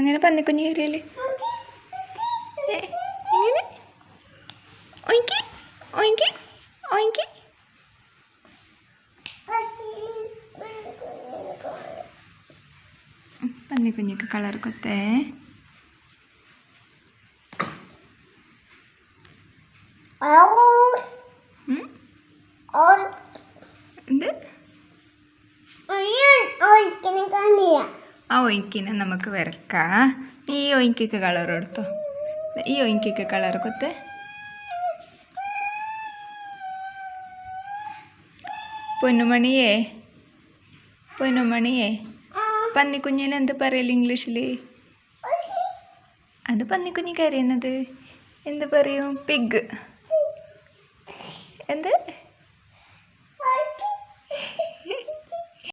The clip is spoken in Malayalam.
എങ്ങനെ പന്നിക്കുഞ്ഞ് കയറിയല്ലേ? എങ്ങനെ ഒയിക്കി ഒയിക്കി ഒയിക്കി. പന്നിക്കുഞ്ഞിക്ക് കളർ കൊത്തേ. എന്ത്? ആ ഒയിക്കിനെ നമുക്ക് വരക്കാം. ഈ ഒയിക്കിക്ക് കളർ കൊടുത്തോ. ഈ ഒയിക്കിക്ക് കളർ കൊത്തേ. പൊന്നുമണിയേ, പൊന്നുമണിയേ, പന്നിക്കുഞ്ഞിന് എന്ത് പറയല് ഇംഗ്ലീഷിൽ? അത് പന്നിക്കുഞ്ഞി കരയുന്നത് എന്ത് പറയും? പിഗ്. എന്ത്?